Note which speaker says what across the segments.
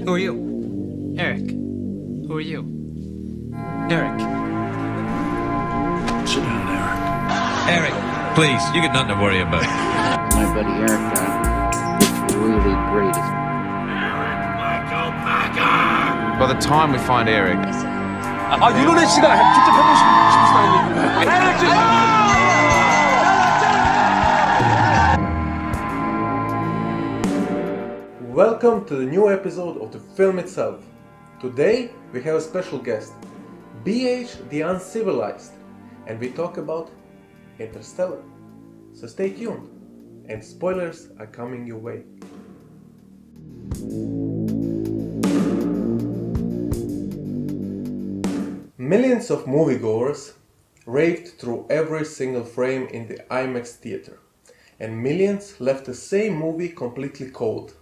Speaker 1: Who are you? Erik. Who are you? Erik.
Speaker 2: Sit down, Erik.
Speaker 3: Erik, please, you got nothing to worry about.
Speaker 4: My buddy Erik looks really great.
Speaker 5: By the time we find Erik,
Speaker 2: 윤호래 씨가 직접 해보고 싶으시다는
Speaker 6: Welcome to the new episode of the film itself. Today we have a special guest, BH the Uncivilised, and we talk about Interstellar. So stay tuned, and spoilers are coming your way. Millions of moviegoers raved through every single frame in the IMAX theater, and millions left the same movie completely cold.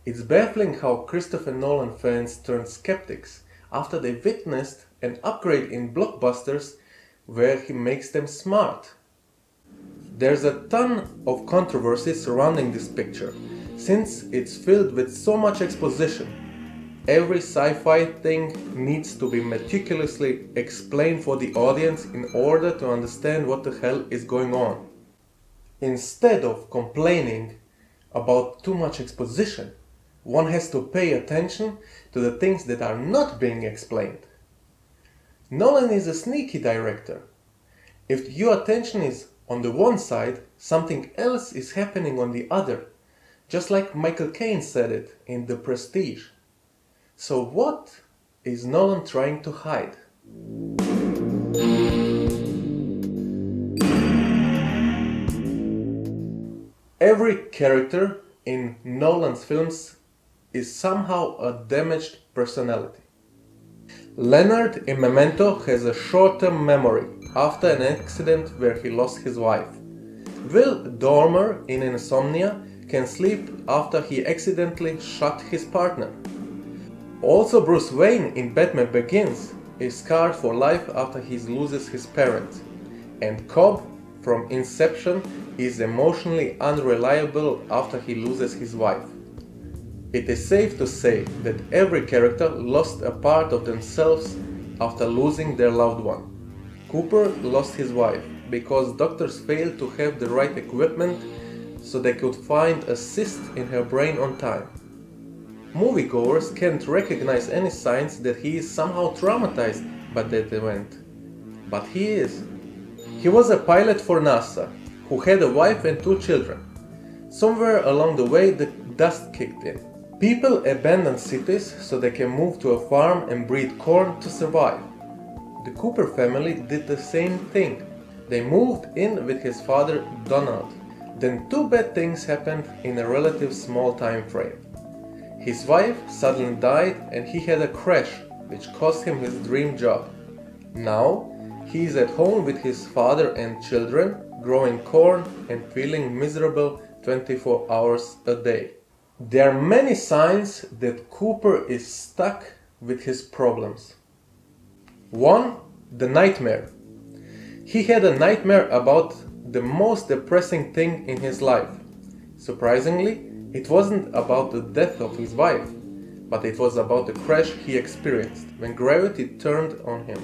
Speaker 6: It's baffling how Christopher Nolan fans turned skeptics after they witnessed an upgrade in blockbusters where he makes them smart. There's a ton of controversy surrounding this picture, since it's filled with so much exposition. Every sci-fi thing needs to be meticulously explained for the audience in order to understand what the hell is going on. Instead of complaining about too much exposition, one has to pay attention to the things that are not being explained. Nolan is a sneaky director. If your attention is on the one side, something else is happening on the other, just like Michael Caine said it in The Prestige. So what is Nolan trying to hide? Every character in Nolan's films is somehow a damaged personality. Leonard in Memento has a short-term memory after an accident where he lost his wife. Will Dormer in Insomnia can sleep after he accidentally shot his partner. Also, Bruce Wayne in Batman Begins is scarred for life after he loses his parents. And Cobb from Inception is emotionally unreliable after he loses his wife. It is safe to say that every character lost a part of themselves after losing their loved one. Cooper lost his wife because doctors failed to have the right equipment so they could find a cyst in her brain on time. Moviegoers can't recognize any signs that he is somehow traumatized by that event. But he is. He was a pilot for NASA who had a wife and 2 children. Somewhere along the way the dust kicked in. People abandon cities so they can move to a farm and breed corn to survive. The Cooper family did the same thing. They moved in with his father Donald. Then 2 bad things happened in a relatively small time frame. His wife suddenly died and he had a crash which cost him his dream job. Now he is at home with his father and children, growing corn and feeling miserable 24 hours a day. There are many signs that Cooper is stuck with his problems. 1. The nightmare. He had a nightmare about the most depressing thing in his life. Surprisingly, it wasn't about the death of his wife, but it was about the crash he experienced when gravity turned on him.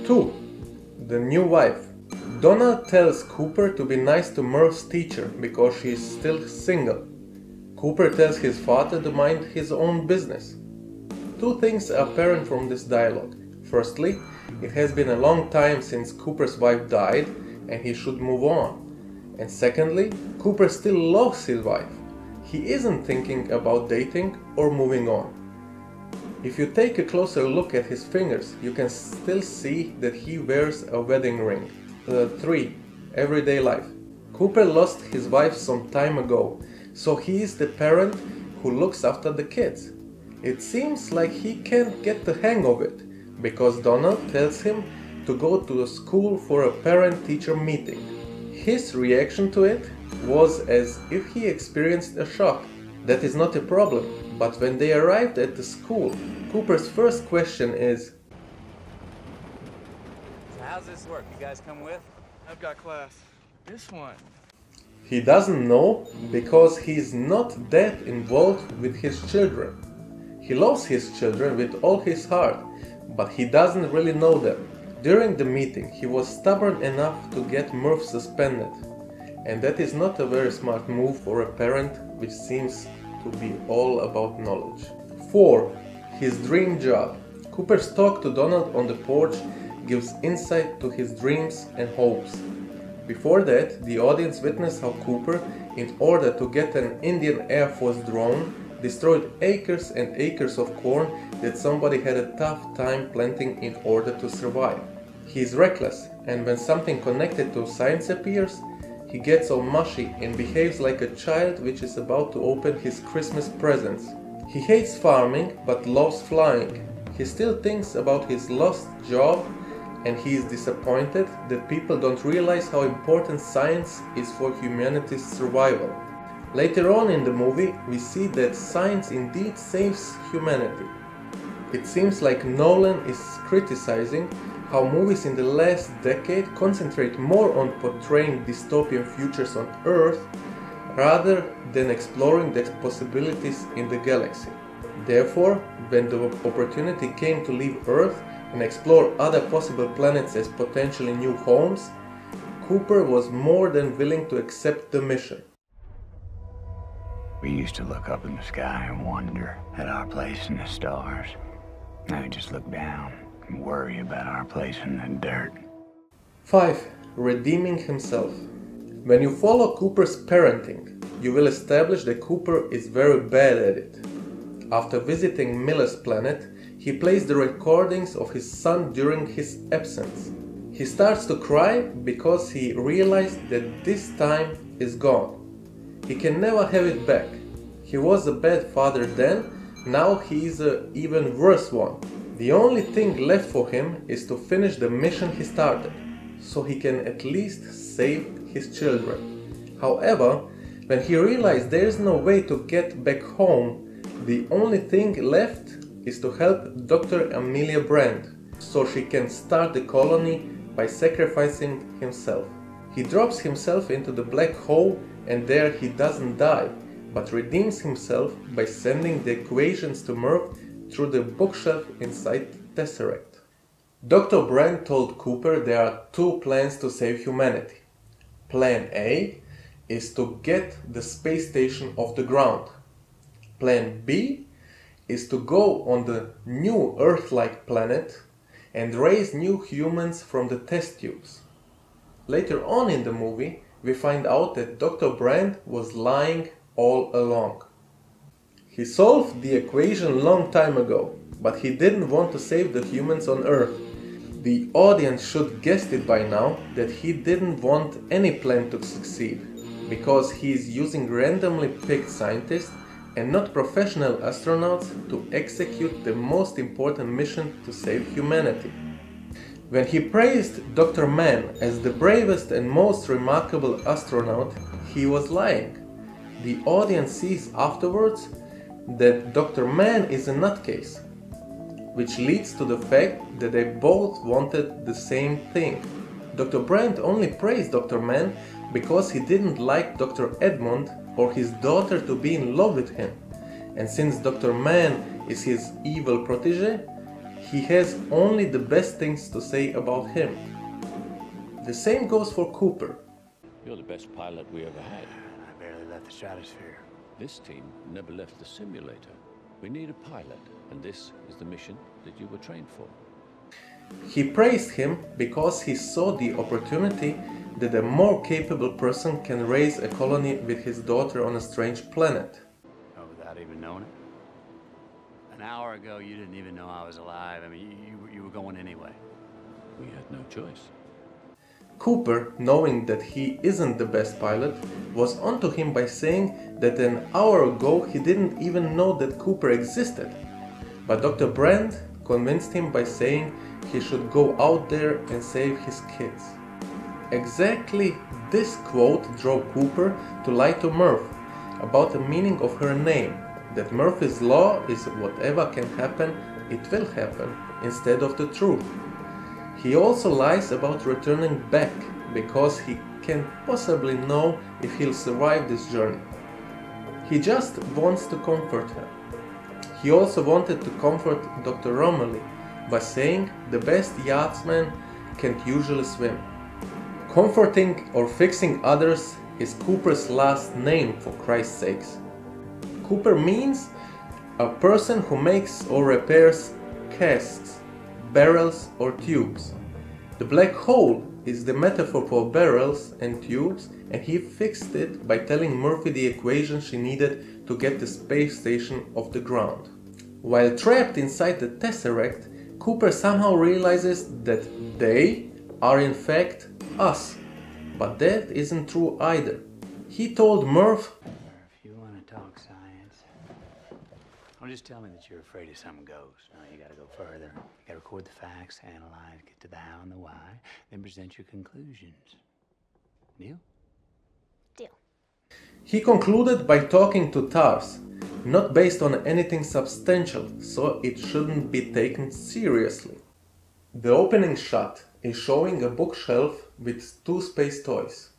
Speaker 6: 2. The new wife. Donald tells Cooper to be nice to Murph's teacher because she is still single. Cooper tells his father to mind his own business. 2 things are apparent from this dialogue. Firstly, it has been a long time since Cooper's wife died and he should move on. And secondly, Cooper still loves his wife. He isn't thinking about dating or moving on. If you take a closer look at his fingers, you can still see that he wears a wedding ring. 3. Everyday life. Cooper lost his wife some time ago, so he is the parent who looks after the kids. It seems like he can't get the hang of it, because Donald tells him to go to a school for a parent-teacher meeting. His reaction to it was as if he experienced a shock. That is not a problem, but when they arrived at the school, Cooper's first question is,
Speaker 7: So how's this work? You guys come with?
Speaker 1: I've got class. This one.
Speaker 6: He doesn't know because he's not that involved with his children. He loves his children with all his heart, but he doesn't really know them. During the meeting, he was stubborn enough to get Murph suspended, and that is not a very smart move for a parent which seems to be all about knowledge. 4. His dream job. Cooper's talk to Donald on the porch gives insight to his dreams and hopes. Before that, the audience witnessed how Cooper, in order to get an Indian Air Force drone, destroyed acres and acres of corn that somebody had a tough time planting in order to survive. He is reckless, and when something connected to science appears, he gets all mushy and behaves like a child which is about to open his Christmas presents. He hates farming but loves flying. He still thinks about his lost job, and he is disappointed that people don't realize how important science is for humanity's survival. Later on in the movie, we see that science indeed saves humanity. It seems like Nolan is criticizing how movies in the last decade concentrate more on portraying dystopian futures on Earth rather than exploring the possibilities in the galaxy. Therefore, when the opportunity came to leave Earth and explore other possible planets as potentially new homes, Cooper was more than willing to accept the mission.
Speaker 8: We used to look up in the sky and wonder at our place in the stars. Now we just look down and worry about our place in the dirt.
Speaker 6: 5. Redeeming himself. When you follow Cooper's parenting, you will establish that Cooper is very bad at it. After visiting Miller's planet, he plays the recordings of his son during his absence. He starts to cry because he realized that this time is gone. He can never have it back. He was a bad father then, now he is an even worse one. The only thing left for him is to finish the mission he started, so he can at least save his children. However, when he realized there is no way to get back home, the only thing left is to help Dr. Amelia Brand, so she can start the colony by sacrificing himself. He drops himself into the black hole, and there he doesn't die, but redeems himself by sending the equations to Murph through the bookshelf inside the Tesseract. Dr. Brand told Cooper there are two plans to save humanity. Plan A is to get the space station off the ground. Plan B is to go on the new Earth-like planet and raise new humans from the test tubes. Later on in the movie, we find out that Dr. Brand was lying all along. He solved the equation long time ago, but he didn't want to save the humans on Earth. The audience should guessed it by now that he didn't want any plan to succeed, because he is using randomly picked scientists and not professional astronauts to execute the most important mission to save humanity. When he praised Dr. Mann as the bravest and most remarkable astronaut, he was lying. The audience sees afterwards that Dr. Mann is a nutcase, which leads to the fact that they both wanted the same thing. Dr. Brand only praised Dr. Mann because he didn't like Dr. Edmond or his daughter to be in love with him, and since Dr. Mann is his evil protege, he has only the best things to say about him. The same goes for Cooper.
Speaker 9: You're the best pilot we ever had.
Speaker 8: I barely left the stratosphere.
Speaker 9: This team never left the simulator. We need a pilot, and this is the mission that you were trained for.
Speaker 6: He praised him because he saw the opportunity that a more capable person can raise a colony with his daughter on a strange planet.
Speaker 8: Oh, without even knowing it? An hour ago, you didn't even know I was alive. I mean, you were going anyway.
Speaker 9: We had no choice.
Speaker 6: Cooper, knowing that he isn't the best pilot, was onto him by saying that an hour ago he didn't even know that Cooper existed. But Dr. Brand convinced him by saying he should go out there and save his kids. Exactly this quote drove Cooper to lie to Murph about the meaning of her name, that Murphy's law is whatever can happen, it will happen, instead of the truth. He also lies about returning back because he can't possibly know if he'll survive this journey. He just wants to comfort her. He also wanted to comfort Dr. Romilly by saying the best yachtsmen can't usually swim. Comforting or fixing others is Cooper's last name, for Christ's sakes. Cooper means a person who makes or repairs casks, barrels or tubes. The black hole is the metaphor for barrels and tubes, and he fixed it by telling Murphy the equation she needed to get the space station off the ground. While trapped inside the Tesseract, Cooper somehow realizes that they are in fact us. But that isn't true either. He told Murph,
Speaker 8: If you want to talk science, don't just tell me that you're afraid of some ghost. No, you gotta go further. You gotta record the facts, analyze, get to the how and the why, then present your conclusions. Deal?
Speaker 10: Deal.
Speaker 6: He concluded by talking to TARS, not based on anything substantial, so it shouldn't be taken seriously. The opening shot is showing a bookshelf with two space toys.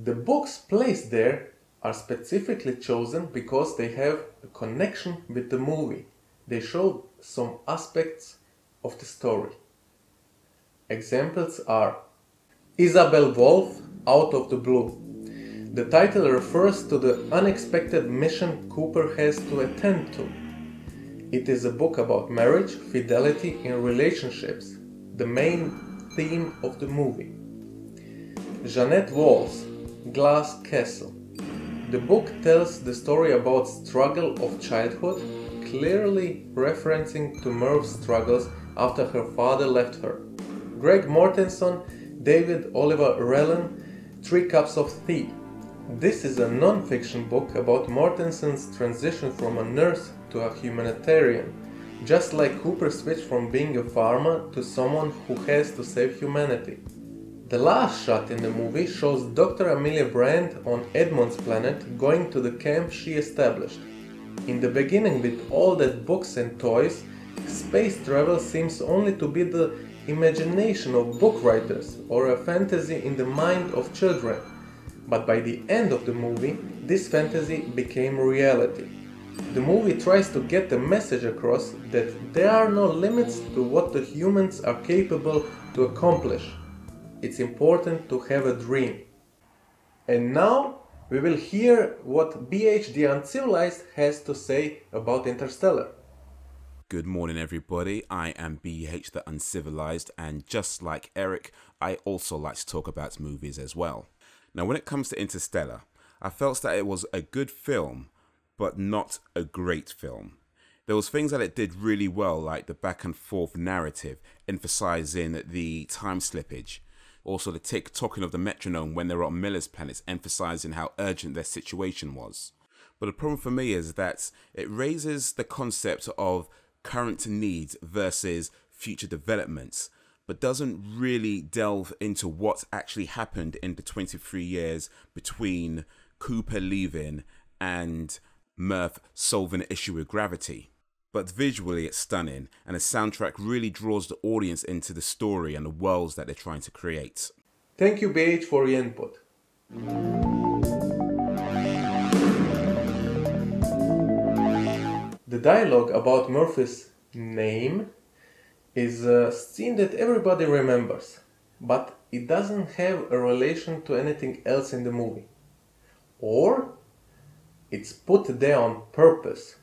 Speaker 6: The books placed there are specifically chosen because they have a connection with the movie. They show some aspects of the story. Examples are Isabel Wolf, Out of the Blue. The title refers to the unexpected mission Cooper has to attend to. It is a book about marriage, fidelity, and relationships, the main theme of the movie. Jeanette Walls, Glass Castle. The book tells the story about struggle of childhood, clearly referencing to Merv's struggles after her father left her. Greg Mortenson, David Oliver Rellan, 3 Cups of Tea. This is a non-fiction book about Mortenson's transition from a nurse to a humanitarian, just like Cooper switched from being a farmer to someone who has to save humanity. The last shot in the movie shows Dr. Amelia Brand on Edmund's planet going to the camp she established. In the beginning, with all that books and toys, space travel seems only to be the imagination of book writers or a fantasy in the mind of children. But by the end of the movie, this fantasy became reality. The movie tries to get the message across that there are no limits to what the humans are capable to accomplish. It's important to have a dream. And now we will hear what BH the Uncivilised has to say about Interstellar.
Speaker 11: Good morning everybody, I am BH the Uncivilised, and just like Eric, I also like to talk about movies as well. Now when it comes to Interstellar, I felt that it was a good film, but not a great film. There was things that it did really well, like the back and forth narrative, emphasizing the time slippage. Also the tick-tocking of the metronome when they were on Miller's planets, emphasizing how urgent their situation was. But the problem for me is that it raises the concept of current needs versus future developments, but doesn't really delve into what actually happened in the 23 years between Cooper leaving and Murph solving the issue with gravity. But visually it's stunning, and the soundtrack really draws the audience into the story and the worlds that they're trying to create.
Speaker 6: Thank you BH for your input. The dialogue about Murphy's name is a scene that everybody remembers, but it doesn't have a relation to anything else in the movie. Or it's put there on purpose,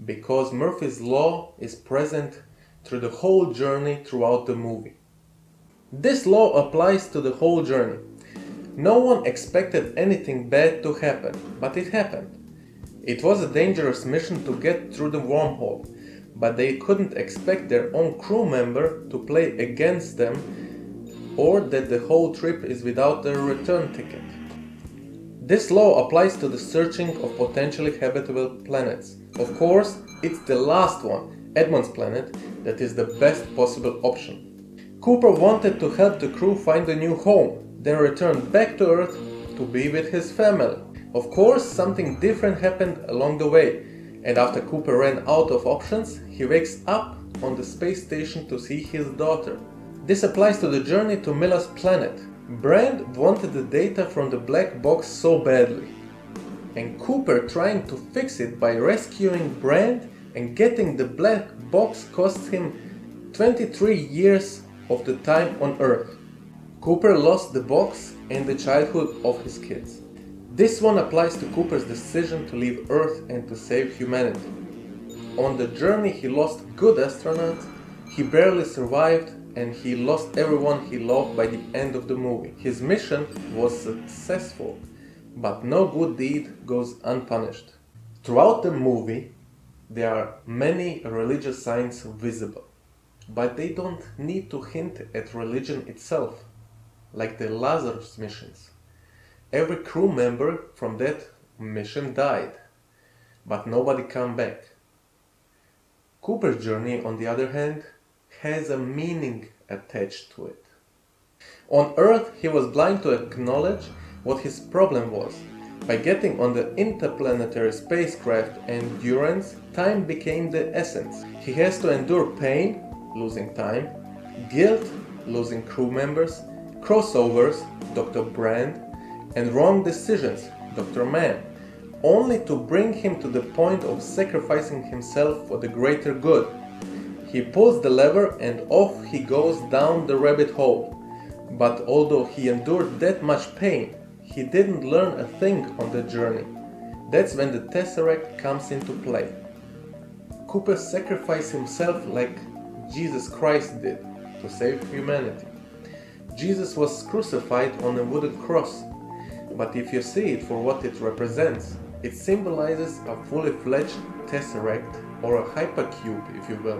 Speaker 6: because Murphy's Law is present through the whole journey throughout the movie. This law applies to the whole journey. No one expected anything bad to happen, but it happened. It was a dangerous mission to get through the wormhole, but they couldn't expect their own crew member to play against them, or that the whole trip is without a return ticket. This law applies to the searching of potentially habitable planets. Of course, it's the last one, Edmund's planet, that is the best possible option. Cooper wanted to help the crew find a new home, then return back to Earth to be with his family. Of course, something different happened along the way, and after Cooper ran out of options, he wakes up on the space station to see his daughter. This applies to the journey to Miller's planet. Brand wanted the data from the black box so badly. and Cooper trying to fix it by rescuing Brand and getting the black box cost him 23 years of the time on Earth. Cooper lost the box and the childhood of his kids. This one applies to Cooper's decision to leave Earth and to save humanity. On the journey he lost good astronauts, he barely survived, and he lost everyone he loved by the end of the movie. His mission was successful, but no good deed goes unpunished. Throughout the movie, there are many religious signs visible, but they don't need to hint at religion itself, like the Lazarus missions. Every crew member from that mission died, but nobody came back. Cooper's journey, on the other hand, has a meaning attached to it. On Earth, he was blind to acknowledge what his problem was. By getting on the interplanetary spacecraft Endurance, time became the essence. He has to endure pain, losing time, guilt, losing crew members, crossovers, Dr. Brand, and wrong decisions, Dr. Mann, only to bring him to the point of sacrificing himself for the greater good. He pulls the lever and off he goes down the rabbit hole. But although he endured that much pain, he didn't learn a thing on the journey. That's when the Tesseract comes into play. Cooper sacrificed himself like Jesus Christ did to save humanity. Jesus was crucified on a wooden cross, but if you see it for what it represents, it symbolizes a fully fledged tesseract, or a hypercube if you will,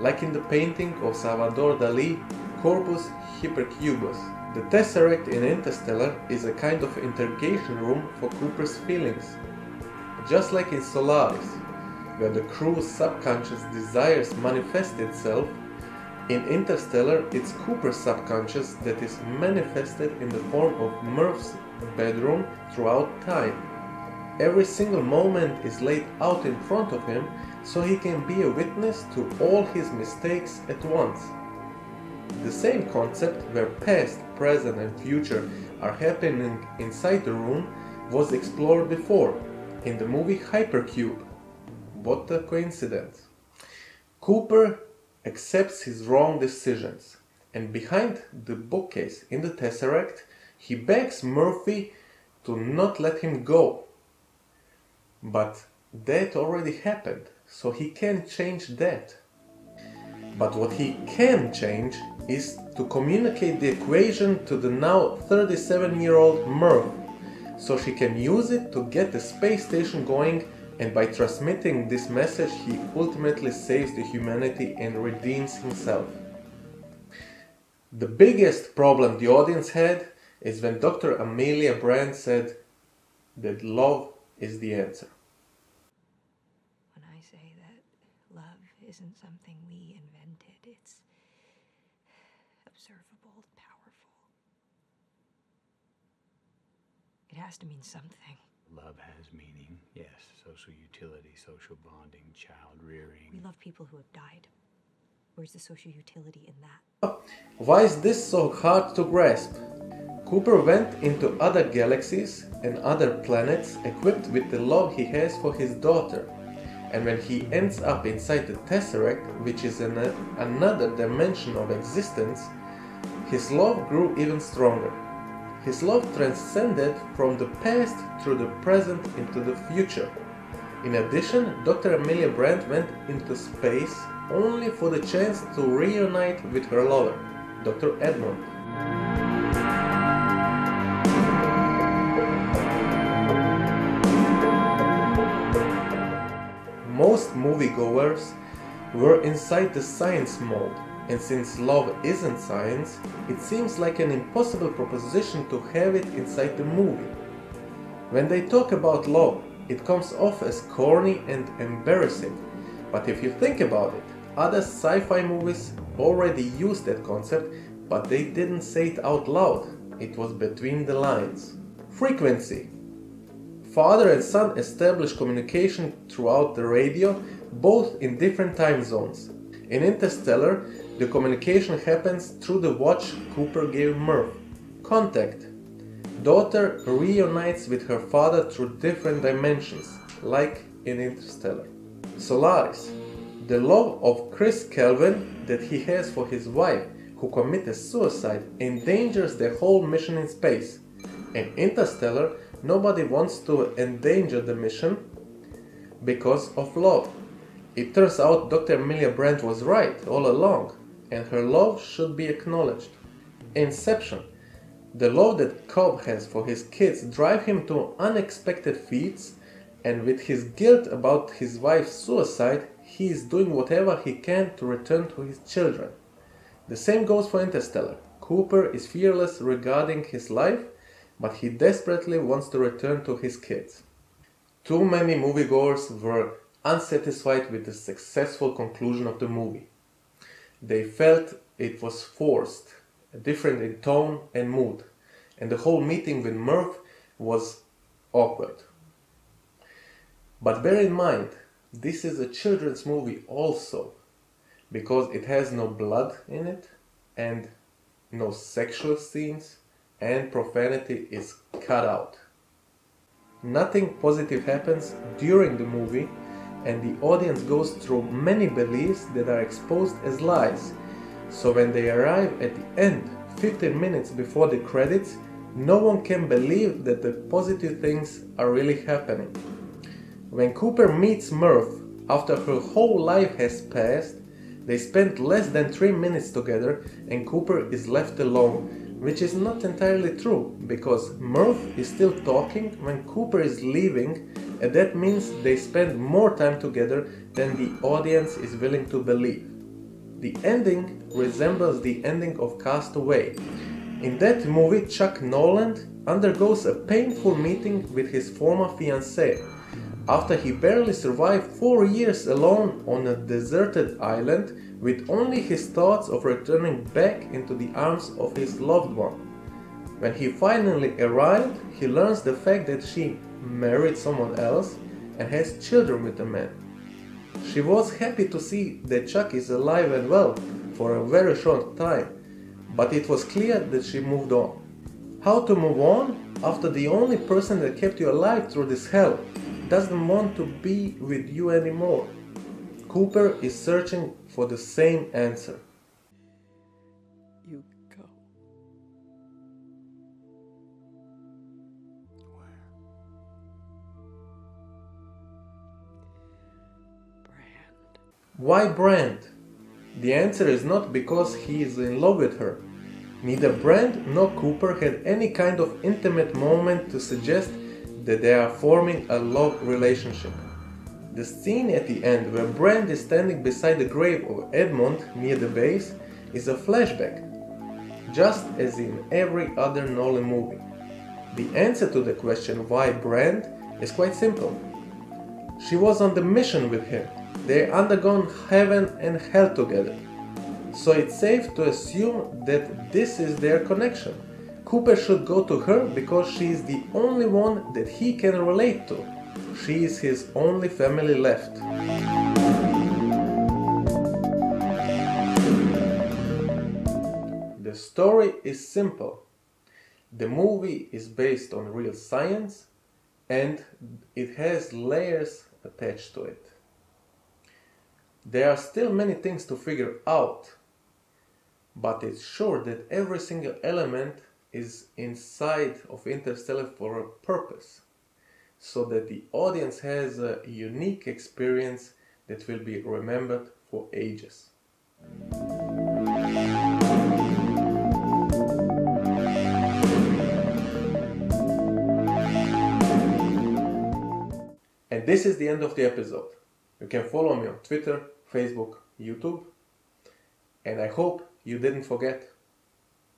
Speaker 6: like in the painting of Salvador Dali, Corpus Hypercubus. The tesseract in Interstellar is a kind of interrogation room for Cooper's feelings, just like in Solaris, where the crew's subconscious desires manifest itself. In Interstellar, it's Cooper's subconscious that is manifested in the form of Murph's bedroom throughout time. Every single moment is laid out in front of him so he can be a witness to all his mistakes at once. The same concept, where past, present and future are happening inside the room, was explored before in the movie Hypercube. What a coincidence. Cooper accepts his wrong decisions, and behind the bookcase in the Tesseract, he begs Murphy to not let him go. But that already happened, so he can't change that. But what he can change is to communicate the equation to the now 37-year-old Murph, so she can use it to get the space station going, and by transmitting this message he ultimately saves the humanity and redeems himself. The biggest problem the audience had is when Dr. Amelia Brand said that love is the answer.
Speaker 10: When I say that love isn't something we invented, it's observable, powerful. It has to mean something.
Speaker 8: Love has meaning, yes. Social utility, social bonding, child rearing.
Speaker 10: We love people who have died. Where's the social utility in that?
Speaker 6: Why is this so hard to grasp? Cooper went into other galaxies and other planets equipped with the love he has for his daughter. And when he ends up inside the Tesseract, which is another dimension of existence, his love grew even stronger. His love transcended from the past through the present into the future. In addition, Dr. Amelia Brand went into space only for the chance to reunite with her lover, Dr. Edmund. Most moviegoers were inside the science mode, and since love isn't science, it seems like an impossible proposition to have it inside the movie. When they talk about love, it comes off as corny and embarrassing, but if you think about it, other sci-fi movies already used that concept, but they didn't say it out loud. It was between the lines. Frequency. Father and son establish communication throughout the radio, both in different time zones. In Interstellar, the communication happens through the watch Cooper gave Murph. Contact. Daughter reunites with her father through different dimensions, like in Interstellar. Solaris, the love of Chris Kelvin that he has for his wife, who committed suicide, endangers the whole mission in space. In Interstellar, nobody wants to endanger the mission because of love. It turns out Dr. Emilia Brandt was right all along, and her love should be acknowledged. Inception, the love that Cobb has for his kids drive him to unexpected feats, and with his guilt about his wife's suicide, he is doing whatever he can to return to his children. The same goes for Interstellar. Cooper is fearless regarding his life, but he desperately wants to return to his kids. Too many moviegoers were unsatisfied with the successful conclusion of the movie. They felt it was forced, different in tone and mood, and the whole meeting with Murph was awkward. But bear in mind, this is a children's movie also, because it has no blood in it, and no sexual scenes, and profanity is cut out. Nothing positive happens during the movie, and the audience goes through many beliefs that are exposed as lies. So when they arrive at the end, 15 minutes before the credits, no one can believe that the positive things are really happening. When Cooper meets Murph after her whole life has passed, they spend less than 3 minutes together and Cooper is left alone, which is not entirely true, because Murph is still talking when Cooper is leaving, and that means they spend more time together than the audience is willing to believe. The ending resembles the ending of Cast Away. In that movie, Chuck Noland undergoes a painful meeting with his former fiancée, after he barely survived 4 years alone on a deserted island with only his thoughts of returning back into the arms of his loved one. When he finally arrived, he learns the fact that she married someone else and has children with the man. She was happy to see that Chuck is alive and well for a very short time, but it was clear that she moved on. How to move on after the only person that kept you alive through this hell doesn't want to be with you anymore? Cooper is searching for the same answer.
Speaker 12: You go.
Speaker 8: Where?
Speaker 12: Brand.
Speaker 6: Why Brand? The answer is not because he is in love with her. Neither Brand nor Cooper had any kind of intimate moment to suggest that they are forming a love relationship. The scene at the end where Brand is standing beside the grave of Edmond near the base is a flashback, just as in every other Nolan movie. The answer to the question why Brand is quite simple. She was on the mission with him. They undergone heaven and hell together. So it's safe to assume that this is their connection. Cooper should go to her because she is the only one that he can relate to. She is his only family left. The story is simple. The movie is based on real science and it has layers attached to it. There are still many things to figure out, but it's sure that every single element is inside of Interstellar for a purpose, so that the audience has a unique experience that will be remembered for ages. And this is the end of the episode. You can follow me on Twitter, Facebook, YouTube, and I hope you didn't forget,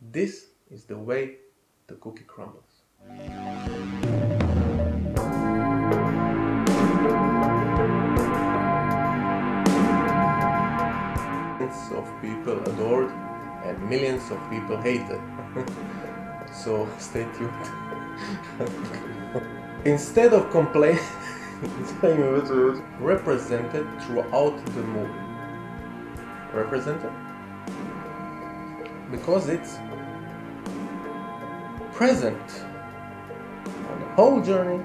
Speaker 6: this is the way the cookie crumbles. Millions of people adored and millions of people hated. So stay tuned. Instead of complaining, represented throughout the movie. Represented? Because it's present whole journey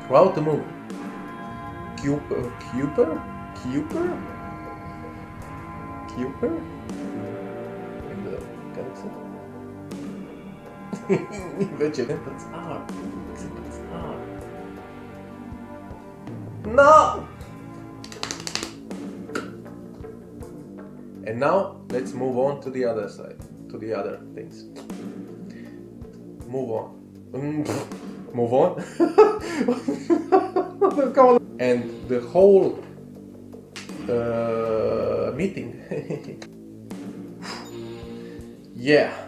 Speaker 6: throughout the movie. Cooper in the galaxy. Invece that's hard. That's hard. No! And now let's move on to the other side, to the other things. Move on. Move on. And the whole meeting. Yeah.